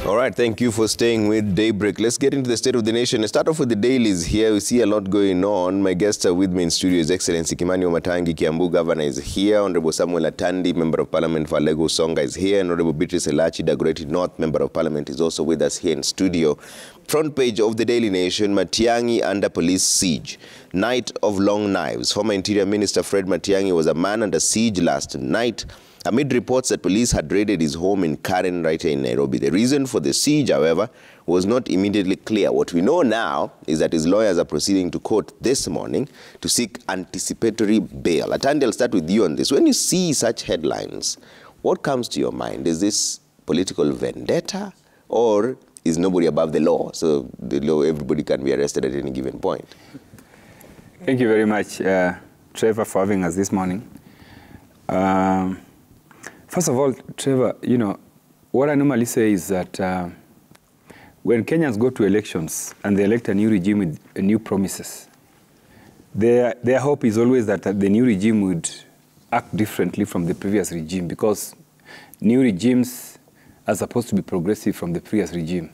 All right, thank you for staying with Daybreak. Let's get into the state of the nation. Let's start off with the dailies here. We see a lot going on. My guests are with me in studio. His Excellency Matiangi, Kiambu Governor, is here. Honorable Samuel Atandi, Member of Parliament for Lego Songa, is here. And Honorable Beatrice Elachi, Dagoretti North, Member of Parliament, is also with us here in studio. Front page of the Daily Nation, Matiangi under police siege. Night of long knives. Former Interior Minister Fred Matiangi was a man under siege last night, amid reports that police had raided his home in Karen right here in Nairobi. The reason for the siege, however, was not immediately clear. What we know now is that his lawyers are proceeding to court this morning to seek anticipatory bail. Atandi, I'll start with you on this. When you see such headlines, what comes to your mind? Is this political vendetta, or is nobody above the law? So the law, everybody can be arrested at any given point. Thank you very much, Trevor, for having us this morning. First of all, Trevor, you know, what I normally say is that when Kenyans go to elections and they elect a new regime with new promises, their hope is always that the new regime would act differently from the previous regime, because new regimes are supposed to be progressive from the previous regime.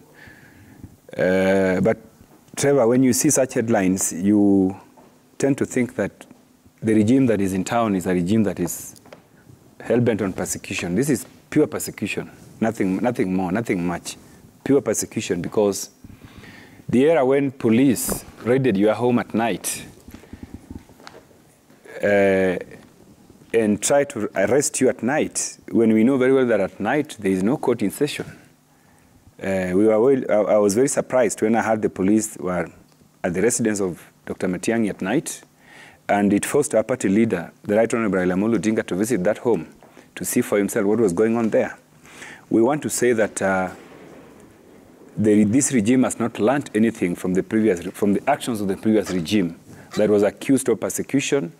But, Trevor, when you see such headlines, you tend to think that the regime that is in town is a regime that is hell-bent on persecution. This is pure persecution, nothing more, nothing much. Pure persecution, because the era when police raided your home at night and tried to arrest you at night, when we know very well that at night there is no court in session. I was very surprised when I heard the police were at the residence of Dr. Matiangi at night, and it forced our party leader, the Right Honorable Amolo Odinga, to visit that home to see for himself what was going on there. We want to say that this regime has not learned anything from the actions of the previous regime that was accused of persecution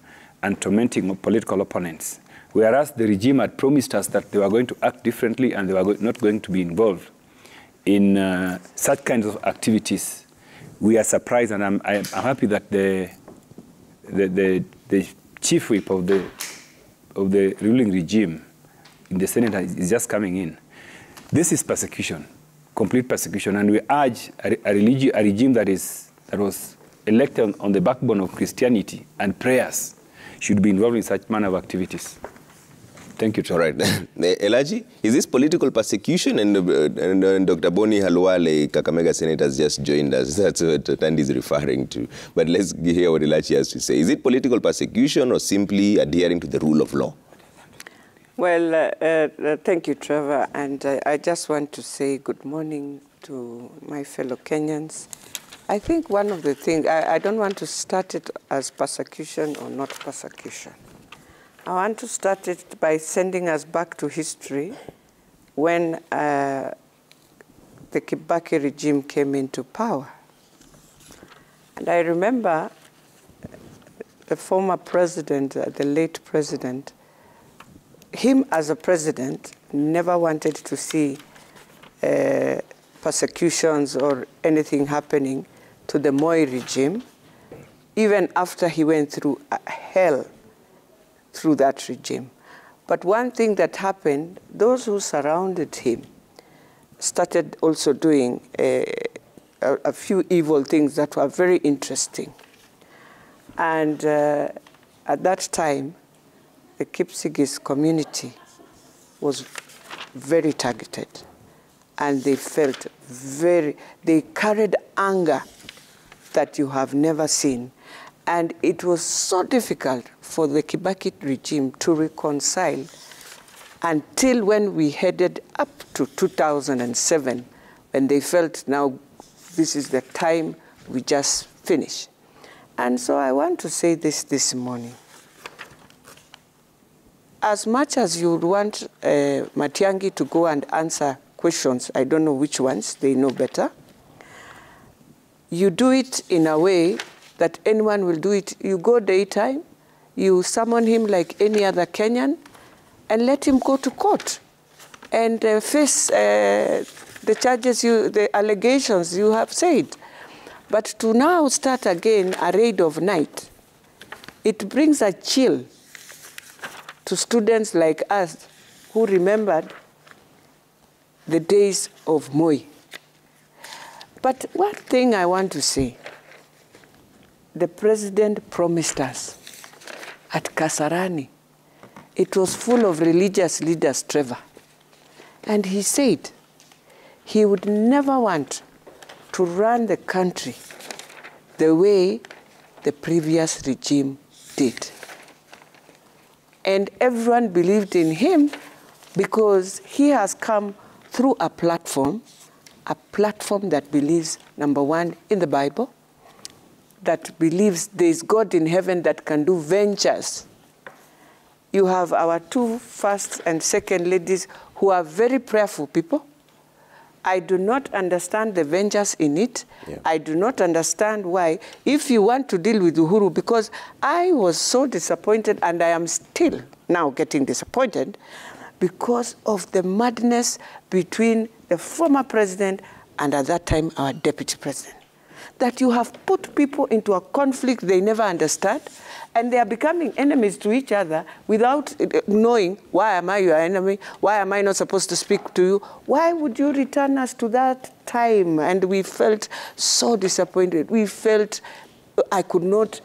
and tormenting political opponents. Whereas the regime had promised us that they were going to act differently and they were not going to be involved in such kinds of activities. We are surprised, and I'm happy that the chief whip of the ruling regime in the Senate is just coming in. This is persecution, complete persecution, and we urge a regime that was elected on the backbone of Christianity and prayers should be involved in such manner of activities. Thank you, Trevor. All right. Elachi, is this political persecution? And Dr. Boni Halwale, Kakamega Senator, has just joined us. That's what Tandi is referring to. But let's hear what Elachi has to say. Is it political persecution or simply adhering to the rule of law? Well, thank you, Trevor. And I just want to say good morning to my fellow Kenyans. I think one of the things, I don't want to start it as persecution or not persecution. I want to start it by sending us back to history when the Kibaki regime came into power. And I remember the former president, the late president, him as a president never wanted to see persecutions or anything happening to the Moi regime, even after he went through hell through that regime. But one thing that happened, those who surrounded him started also doing a few evil things that were very interesting. And at that time, the Kipsigis community was very targeted. And they felt they carried anger that you have never seen. And it was so difficult for the Kibaki regime to reconcile until when we headed up to 2007, when they felt now this is the time we just finish. And so I want to say this morning. As much as you would want Matiangi to go and answer questions, I don't know which ones, they know better, you do it in a way that anyone will do it. You go daytime, you summon him like any other Kenyan, and let him go to court and face the charges, the allegations you have said. But to now start again a raid of night, it brings a chill to students like us who remembered the days of Moi. But one thing I want to say, the president promised us at Kasarani, it was full of religious leaders, Trevor. And he said he would never want to run the country the way the previous regime did. And everyone believed in him because he has come through a platform that believes, number one, in the Bible, that believes there is God in heaven that can do ventures. You have our two first and second ladies who are very prayerful people. I do not understand the ventures in it. Yeah. I do not understand why. If you want to deal with Uhuru, because I was so disappointed, and I am still now getting disappointed, because of the madness between the former president and at that time our deputy president. That you have put people into a conflict they never understand, and they are becoming enemies to each other without knowing, why am I your enemy? Why am I not supposed to speak to you? Why would you return us to that time? And we felt so disappointed. We felt I could not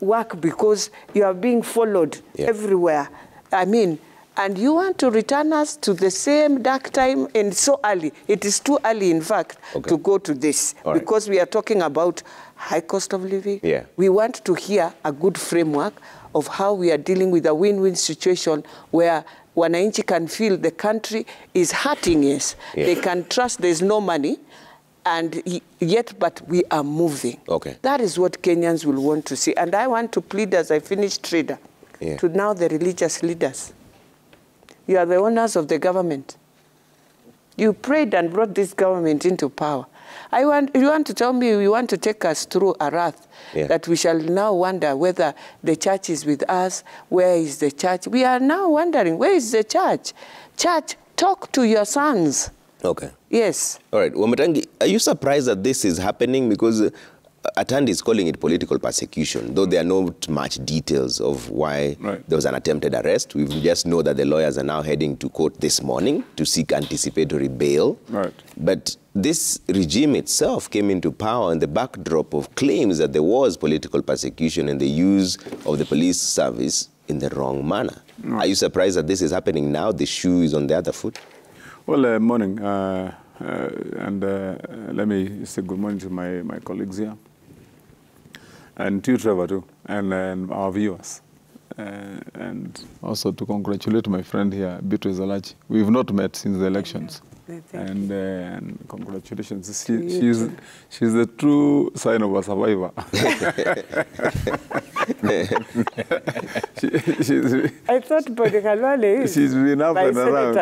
work because you are being followed everywhere. I mean, and you want to return us to the same dark time and so early. It is too early, in fact, to go to this. All because we are talking about high cost of living. Yeah. We want to hear a good framework of how we are dealing with a win-win situation where wananchi can feel the country is hurting, yes. Yeah. They can trust there's no money, and yet, but we are moving. Okay. That is what Kenyans will want to see. And I want to plead, as I finish, Trader, to now the religious leaders. You are the owners of the government. You prayed and brought this government into power. You want to tell me you want to take us through a wrath that we shall now wonder whether the church is with us, where is the church? We are now wondering, where is the church? Church, talk to your sons. Okay. Yes. All right. Matiangi, are you surprised that this is happening? Because Atandi is calling it political persecution, though there are not much details of why there was an attempted arrest. We just know that the lawyers are now heading to court this morning to seek anticipatory bail. Right. But this regime itself came into power in the backdrop of claims that there was political persecution and the use of the police service in the wrong manner. Are you surprised that this is happening now? The shoe is on the other foot? Well, morning. Let me say good morning to my colleagues here. And to you, Trevor, too, and our viewers. And also to congratulate my friend here, Beatrice Alachi. We've not met since the elections. And congratulations. She's the true sign of a survivor. I thought Bodhikalwale is she's been up and around.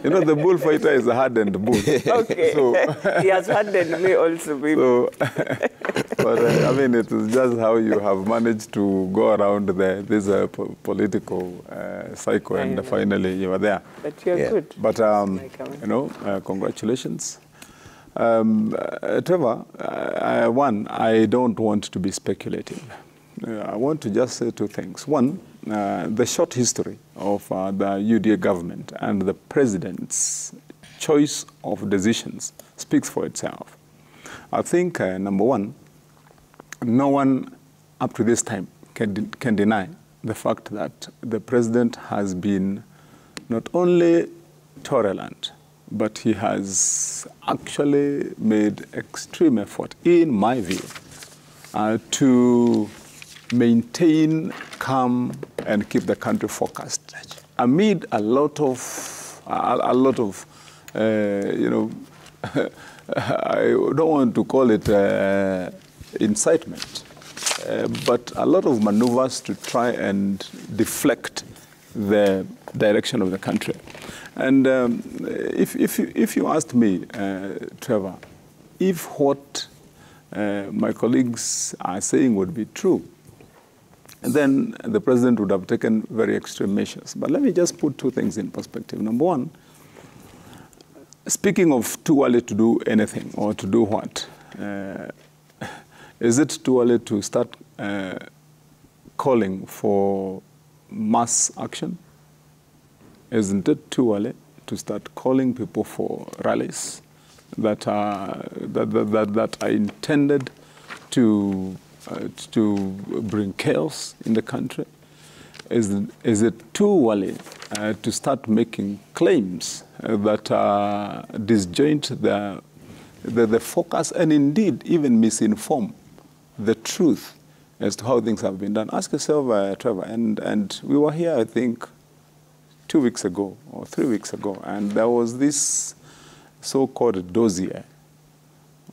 You know, the bullfighter is a hardened bull. Okay. So, he has hardened me also, baby. So, but I mean, it is just how you have managed to go around this political cycle, and finally you are there. But you're good. But, you know, congratulations. Trevor, one, I don't want to be speculative. I want to just say two things. One, the short history of the UDA government and the president's choice of decisions speaks for itself. I think, number one, no one up to this time can deny the fact that the president has been not only tolerant, but he has actually made extreme effort, in my view, to maintain calm and keep the country focused amid a lot of you know, I don't want to call it incitement, but a lot of maneuvers to try and deflect the direction of the country. And if you asked me, Trevor, if what my colleagues are saying would be true, then the president would have taken very extreme measures. But let me just put two things in perspective. Number one, speaking of too early to do anything or to do what, is it too early to start calling for mass action? Isn't it too early? to start calling people for rallies that are intended to bring chaos in the country? Is it too early to start making claims that disjoint the focus and indeed even misinform the truth as to how things have been done? Ask yourself, Trevor, and we were here, I think, 2 weeks ago or 3 weeks ago, and there was this so-called dossier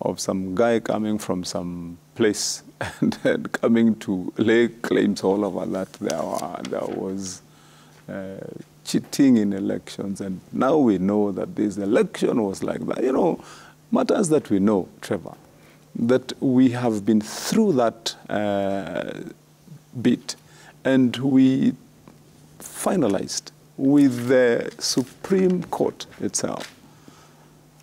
of some guy coming from some place and then coming to lay claims all over that there was cheating in elections, and now we know that this election was like that. You know, matters that we know, Trevor, that we have been through that bit, and we finalized with the Supreme Court itself,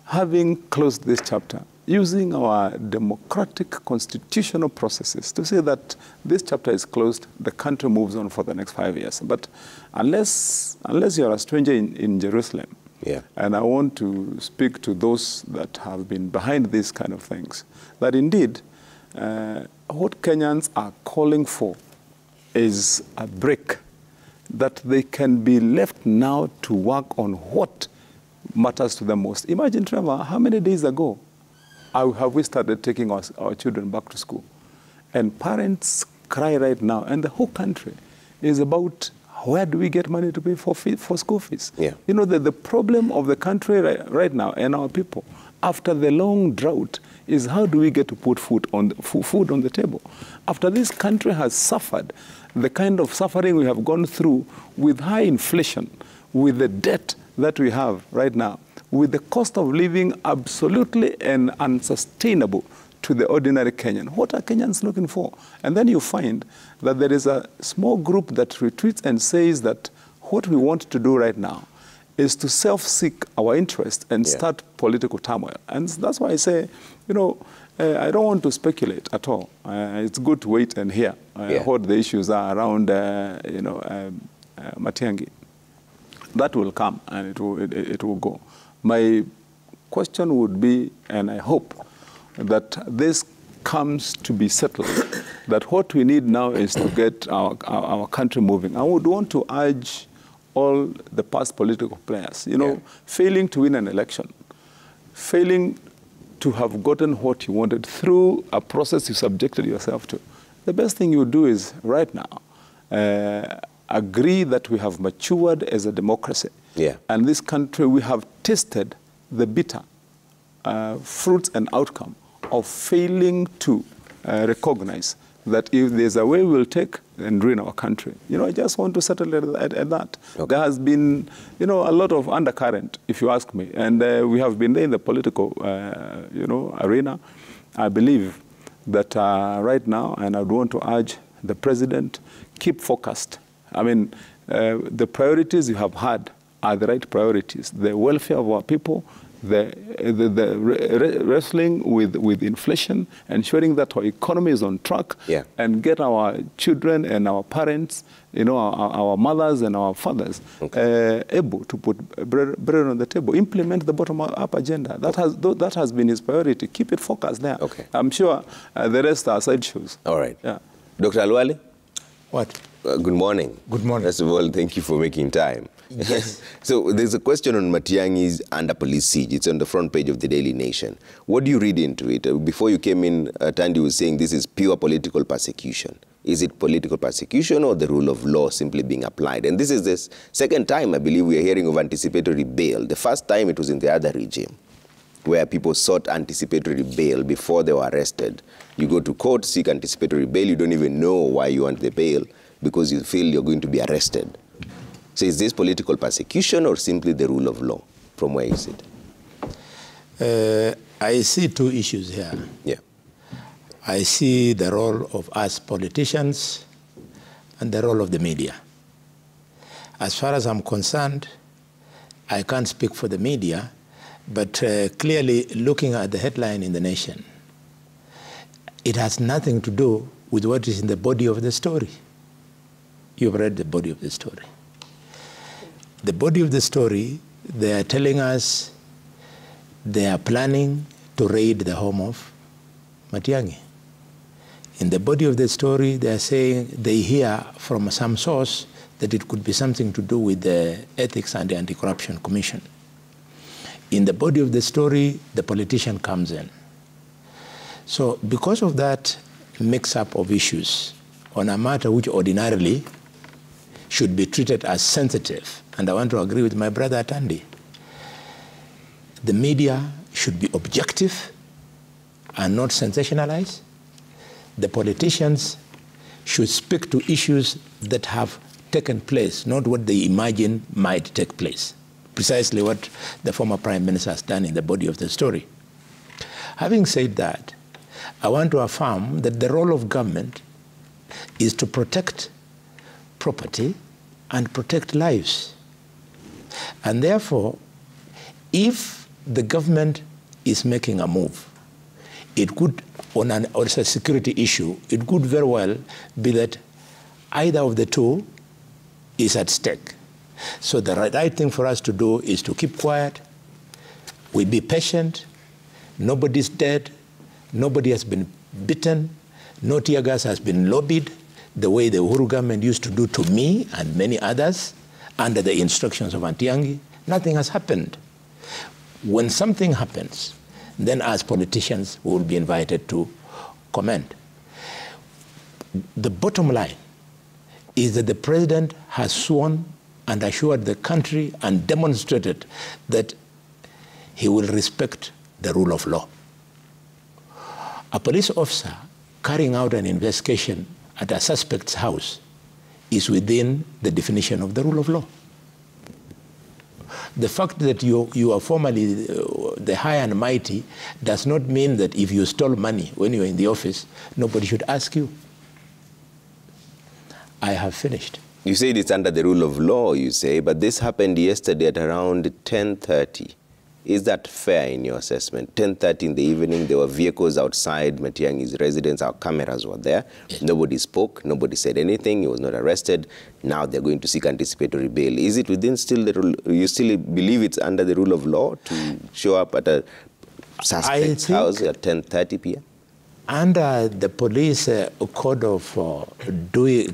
having closed this chapter, using our democratic constitutional processes to say that this chapter is closed, the country moves on for the next 5 years. But unless you're a stranger in Jerusalem, yeah. And I want to speak to those that have been behind these kind of things, that indeed what Kenyans are calling for is a break, that they can be left now to work on what matters to them most. Imagine, Trevor, how many days ago have we started taking our children back to school? And parents cry right now, and the whole country is about where do we get money to pay for school fees? Yeah. You know, the problem of the country right now and our people, after the long drought, is how do we get to put food on the table? After this country has suffered the kind of suffering we have gone through with high inflation, with the debt that we have right now, with the cost of living absolutely and unsustainable to the ordinary Kenyan. What are Kenyans looking for? And then you find that there is a small group that retreats and says that what we want to do right now is to self-seek our interest and start political turmoil. And that's why I say, you know, I don't want to speculate at all. It's good to wait and hear what the issues are around, Matiangi. That will come and it will go. My question would be, and I hope that this comes to be settled, that what we need now is to get our country moving. I would want to urge all the past political players, you know, failing to win an election, failing to have gotten what you wanted through a process you subjected yourself to. The best thing you do is right now, agree that we have matured as a democracy. Yeah. And this country, we have tasted the bitter fruits and outcome of failing to recognize that if there's a way we'll take and ruin our country. You know, I just want to settle at that. Okay. There has been, you know, a lot of undercurrent, if you ask me, and we have been there in the political, arena. I believe that right now, and I would want to urge the president, keep focused. I mean, the priorities you have had are the right priorities. The welfare of our people, the wrestling with inflation, ensuring that our economy is on track, and get our children and our parents, you know, our mothers and our fathers able to put bread on the table, implement the bottom-up agenda. That has been his priority. Keep it focused there. Okay. I'm sure the rest are sideshows. All right. Yeah. Dr. Alwali? What? Good morning. Good morning. First of all, thank you for making time. Yes. So there's a question on Matiangi's under police siege. It's on the front page of the Daily Nation. What do you read into it? Before you came in, Tandy was saying this is pure political persecution. Is it political persecution or the rule of law simply being applied? And this is the second time, I believe, we are hearing of anticipatory bail. The first time it was in the other regime, where people sought anticipatory bail before they were arrested. You go to court, seek anticipatory bail, you don't even know why you want the bail, because you feel you're going to be arrested. So is this political persecution or simply the rule of law? From where you sit? I see two issues here. Yeah. I see the role of us politicians and the role of the media. As far as I'm concerned, I can't speak for the media, but clearly looking at the headline in the Nation, it has nothing to do with what is in the body of the story. You've read the body of the story. The body of the story they are telling us they are planning to raid the home of Matiangi. In the body of the story, they are saying they hear from some source that it could be something to do with the Ethics and the Anti-Corruption Commission. In the body of the story, the politician comes in. So because of that mix-up of issues on a matter which ordinarily should be treated as sensitive, and I want to agree with my brother Atandi, the media should be objective and not sensationalized. The politicians should speak to issues that have taken place, not what they imagine might take place. Precisely what the former Prime Minister has done in the body of the story. Having said that, I want to affirm that the role of government is to protect property and protect lives. And therefore, if the government is making a move, it could, on a security issue, it could very well be that either of the two is at stake. So the right thing for us to do is to keep quiet, we be patient, nobody's dead, nobody has been beaten, no tear gas has been lobbied, the way the Uhuru government used to do to me and many others under the instructions of Matiangi. Nothing has happened. When something happens, then as politicians, we will be invited to comment. The bottom line is that the president has sworn and assured the country and demonstrated that he will respect the rule of law. A police officer carrying out an investigation at a suspect's house is within the definition of the rule of law. The fact that you are formally the high and mighty does not mean that if you stole money when you are in the office, nobody should ask you. I have finished. You said it's under the rule of law, you say, but this happened yesterday at around 10:30. Is that fair in your assessment? 10:30 in the evening, there were vehicles outside Matiangi's residence. Our cameras were there. Yes. Nobody spoke. Nobody said anything. He was not arrested. Now they're going to seek anticipatory bail. Is it within still the rule? You still believe it's under the rule of law to show up at a suspect's house at 10:30 p.m.? Under the police code of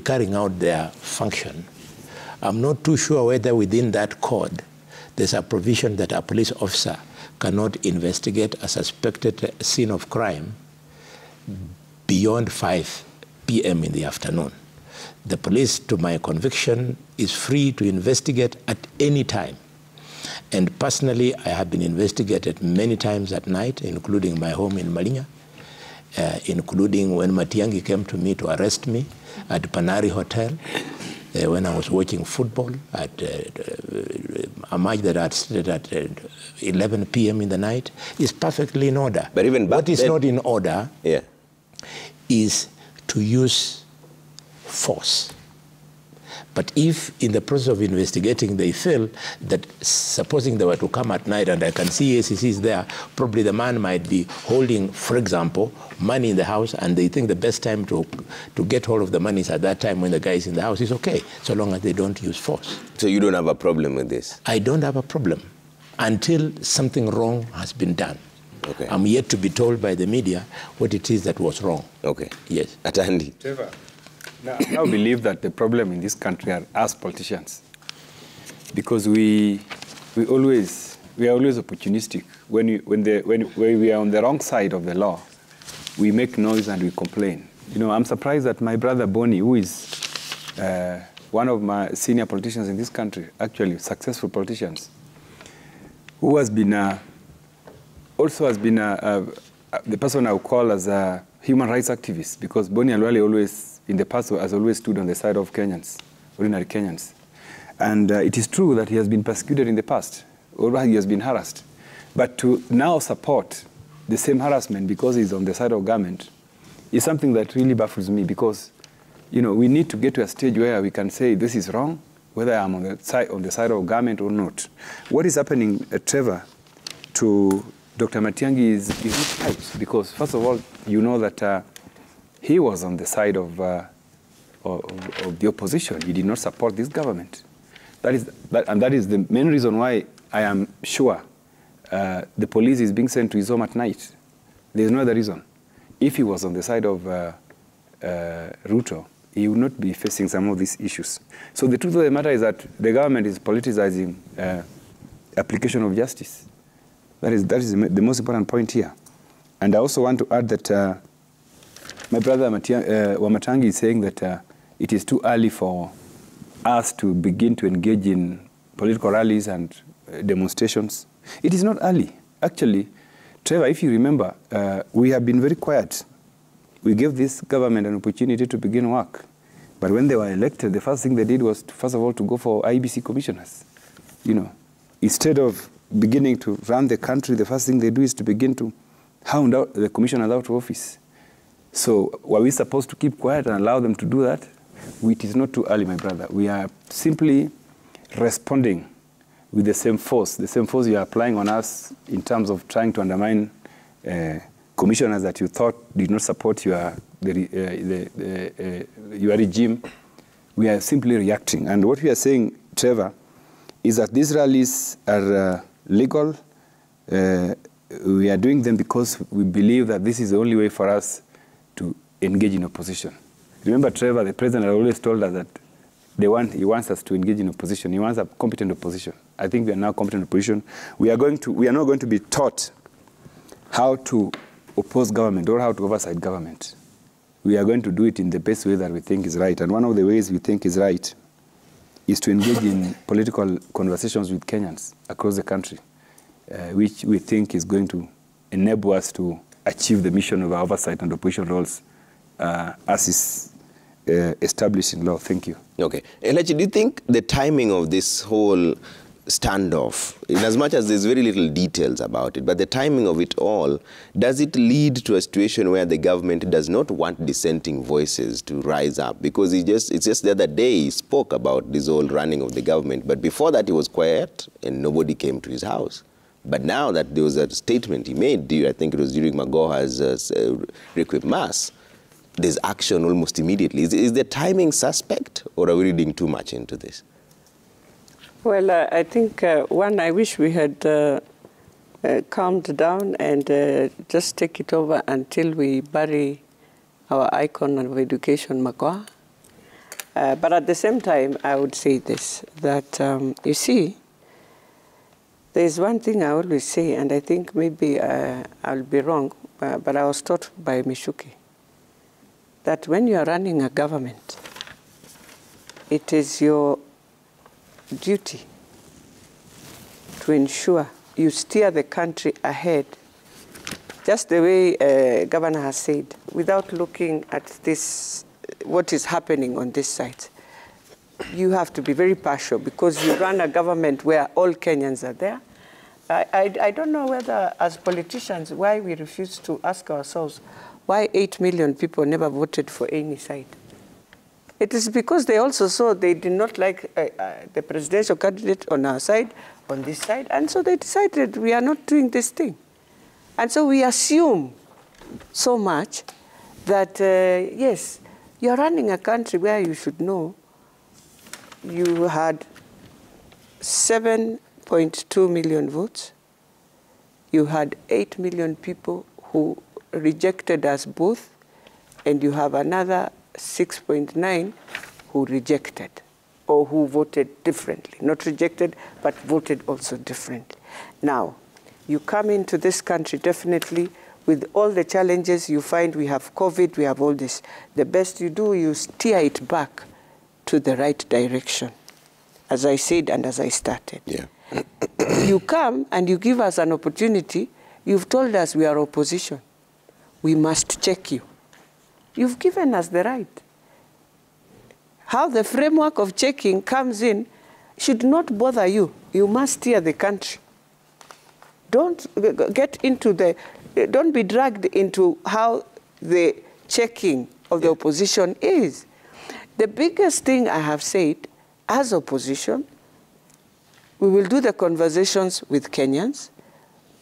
carrying out their function, I'm not too sure whether within that code there's a provision that a police officer cannot investigate a suspected scene of crime beyond 5 p.m. in the afternoon. The police, to my conviction, is free to investigate at any time. And personally, I have been investigated many times at night, including my home in Malinya, including when Matiangi came to me to arrest me at Panari Hotel, when I was watching football at a match that had started at 11 p.m. in the night, is perfectly in order. But even what is not in order is to use force. But if in the process of investigating they feel that, supposing they were to come at night and I can see ACCs there, probably the man might be holding, for example, money in the house, and they think the best time to get hold of the money is at that time when the guy is in the house. Is okay, so long as they don't use force. So you don't have a problem with this? I don't have a problem until something wrong has been done. Okay. I'm yet to be told by the media what it is that was wrong. Okay. Yes. Atandi. Trevor. Now, I believe that the problem in this country are us politicians, because we are always opportunistic. When we are on the wrong side of the law, we make noise and we complain. You know, I'm surprised that my brother Bonnie, who is one of my senior politicians in this country, actually successful politicians, who has been also has been the person I would call as a human rights activist, because Bonnie Alwale always, in the past, has always stood on the side of Kenyans, ordinary Kenyans. And it is true that he has been persecuted in the past, or he has been harassed. But to now support the same harassment because he's on the side of government is something that really baffles me, because, you know, we need to get to a stage where we can say this is wrong, whether I'm on the side of government or not. What is happening, Trevor, to Dr. Matiangi is not right, because first of all, you know that he was on the side of the opposition. He did not support this government. That is the main reason why I am sure the police is being sent to his home at night. There's no other reason. If he was on the side of Ruto, he would not be facing some of these issues. So the truth of the matter is that the government is politicizing application of justice. That is the most important point here. And I also want to add that my brother Matiangi is saying that it is too early for us to begin to engage in political rallies and demonstrations. It is not early. Actually, Trevor, if you remember, we have been very quiet. We gave this government an opportunity to begin work. But when they were elected, the first thing they did was, first of all, to go for IBC commissioners. You know, instead of beginning to run the country, the first thing they do is to begin to hound out the commissioners out of office. So were we supposed to keep quiet and allow them to do that? It is not too early, my brother. We are simply responding with the same force you are applying on us in terms of trying to undermine commissioners that you thought did not support your regime. We are simply reacting. And what we are saying, Trevor, is that these rallies are legal. We are doing them because we believe that this is the only way for us to engage in opposition. Remember, Trevor, the president has always told us that he wants us to engage in opposition. He wants a competent opposition. I think we are now competent opposition. We are not going to be taught how to oppose government or how to oversight government. We are going to do it in the best way that we think is right. And one of the ways we think is right is to engage in political conversations with Kenyans across the country, which we think is going to enable us to achieve the mission of our oversight and opposition roles as is established in law. Thank you. Okay. Elachi, do you think the timing of this whole standoff, in as much as there's very little details about it, but the timing of it all, does it lead to a situation where the government does not want dissenting voices to rise up? Because it's just the other day he spoke about this whole running of the government, but before that he was quiet and nobody came to his house. But now that there was a statement he made, I think it was during Magoha's Requiem Mass, there's action almost immediately. Is the timing suspect, or are we reading too much into this? Well, I think, one, I wish we had calmed down and just take it over until we bury our icon of education, Magoha. But at the same time, I would say this, that, you see, there's one thing I always say, and I think maybe I'll be wrong, but I was taught by Mishuki, that when you are running a government, it is your duty to ensure you steer the country ahead, just the way Governor has said, without looking at this, what is happening on this side. You have to be very partial because you run a government where all Kenyans are there. I don't know whether, as politicians, why we refuse to ask ourselves why 8 million people never voted for any side. It is because they also saw they did not like the presidential candidate on our side, on this side, and so they decided we are not doing this thing. And so we assume so much that, yes, you're running a country where you should know you had 7.2 million votes. You had 8 million people who rejected us both, and you have another 6.9 who rejected or who voted differently. Not rejected, but voted also differently. Now, you come into this country definitely with all the challenges you find. We have COVID, we have all this. The best you do, you steer it back to the right direction, as I said and as I started. Yeah. You come and you give us an opportunity. You've told us we are opposition. We must check you. You've given us the right. How the framework of checking comes in should not bother you. You must steer the country. Don't get into the, don't be dragged into how the checking of the opposition is. The biggest thing I have said, as opposition, we will do the conversations with Kenyans,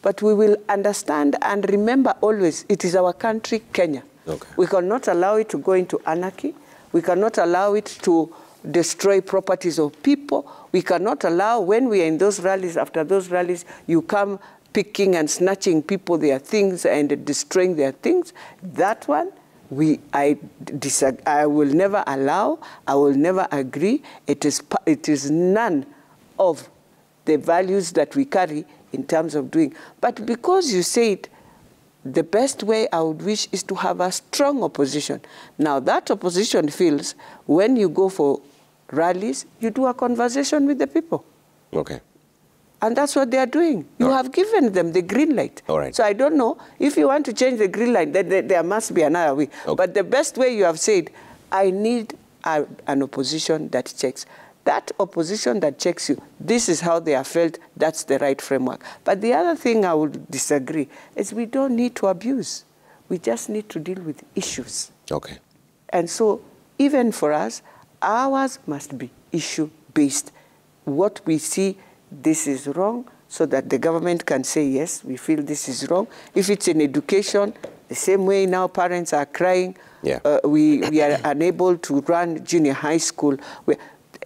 but we will understand and remember always it is our country, Kenya. Okay. We cannot allow it to go into anarchy. We cannot allow it to destroy properties of people. We cannot allow, when we are in those rallies, after those rallies, you come picking and snatching people their things and destroying their things. That one, I will never allow, I will never agree. It is none of the values that we carry in terms of doing. But because you said the best way I would wish is to have a strong opposition. Now that opposition feels when you go for rallies, you do a conversation with the people. Okay. And that's what they are doing. You have given them the green light. All right. So I don't know, if you want to change the green light, then there must be another way. Okay. But the best way you have said, I need an opposition that checks. That opposition that checks you, this is how they are felt, that's the right framework. But the other thing I would disagree is we don't need to abuse. We just need to deal with issues. Okay. And so even for us, ours must be issue-based. What we see, this is wrong, so that the government can say, yes, we feel this is wrong. If it's in education, the same way now parents are crying, we are unable to run junior high school.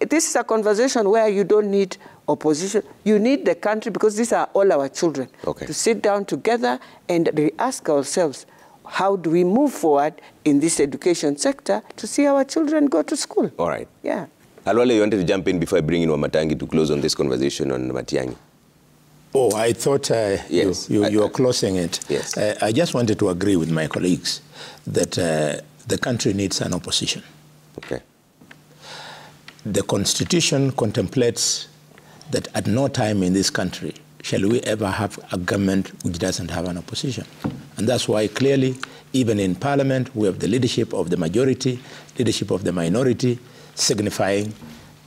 This is a conversation where you don't need opposition. You need the country, because these are all our children, to sit down together and ask ourselves, how do we move forward in this education sector to see our children go to school? All right. Yeah. Alwale, you wanted to jump in before I bring in Matiangi to close on this conversation on Matiangi. Oh, I thought yes. you were closing it. Yes. I just wanted to agree with my colleagues that the country needs an opposition. Okay. The Constitution contemplates that at no time in this country shall we ever have a government which doesn't have an opposition. And that's why clearly, even in Parliament, we have the leadership of the majority, leadership of the minority, signifying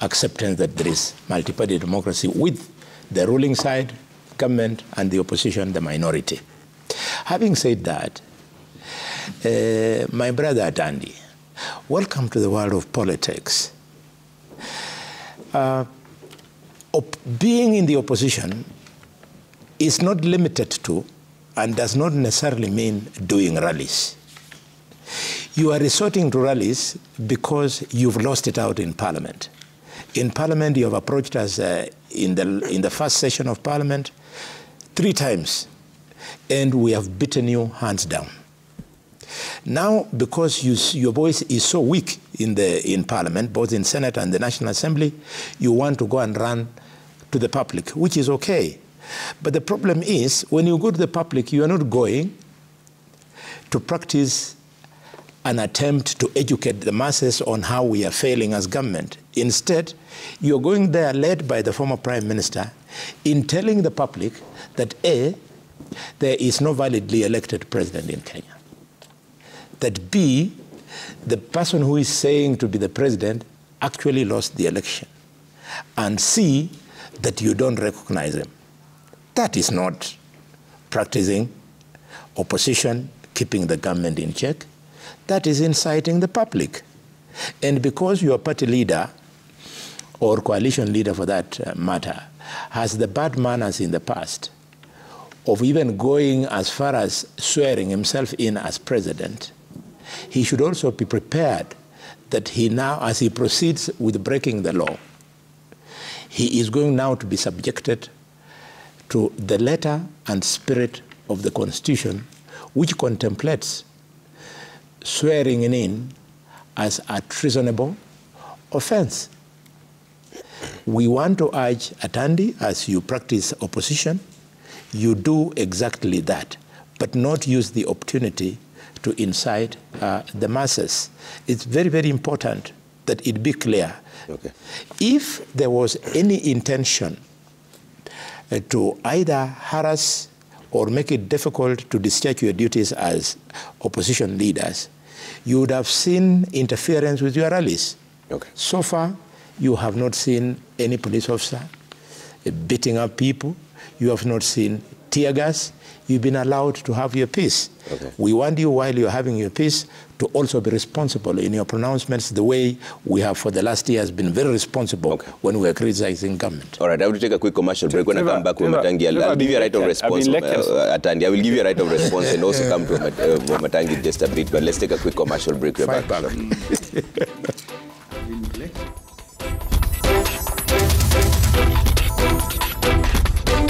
acceptance that there is multi-party democracy with the ruling side, government, and the opposition, the minority. Having said that, my brother Atandi, welcome to the world of politics. Being in the opposition is not limited to and does not necessarily mean doing rallies. You are resorting to rallies because you've lost it out in Parliament. In Parliament, you have approached us in the first session of Parliament 3 times, and we have beaten you hands down. Now, because your voice is so weak in Parliament, both in Senate and the National Assembly, you want to go and run to the public, which is okay. But the problem is, when you go to the public, you are not going to practice an attempt to educate the masses on how we are failing as government. Instead, you're going there led by the former Prime Minister in telling the public that A, there is no validly elected president in Kenya. That B, the person who is saying to be the president actually lost the election. And C, that you don't recognize him. That is not practicing opposition, keeping the government in check. That is inciting the public. And because your party leader, or coalition leader for that matter, has the bad manners in the past of even going as far as swearing himself in as president, he should also be prepared that he now, as he proceeds with breaking the law, he is going now to be subjected to the letter and spirit of the Constitution, which contemplates swearing in as a treasonable offense. We want to urge Atandi, as you practice opposition, you do exactly that, but not use the opportunity to incite the masses. It's very, very important that it be clear. Okay. If there was any intention to either harass or make it difficult to discharge your duties as opposition leaders, you would have seen interference with your rallies. Okay. So far, you have not seen any police officer beating up people. You have not seen tear gas. You've been allowed to have your peace. Okay. We want you, while you're having your peace, to also be responsible in your pronouncements the way we have for the last year has been very responsible when we are criticizing government. All right, I will take a quick commercial break. When I come back with Matiangi, I'll give you a right of response. Atandi, I will give you a right of response and also come to Matiangi just a bit. But let's take a quick commercial break. We're back.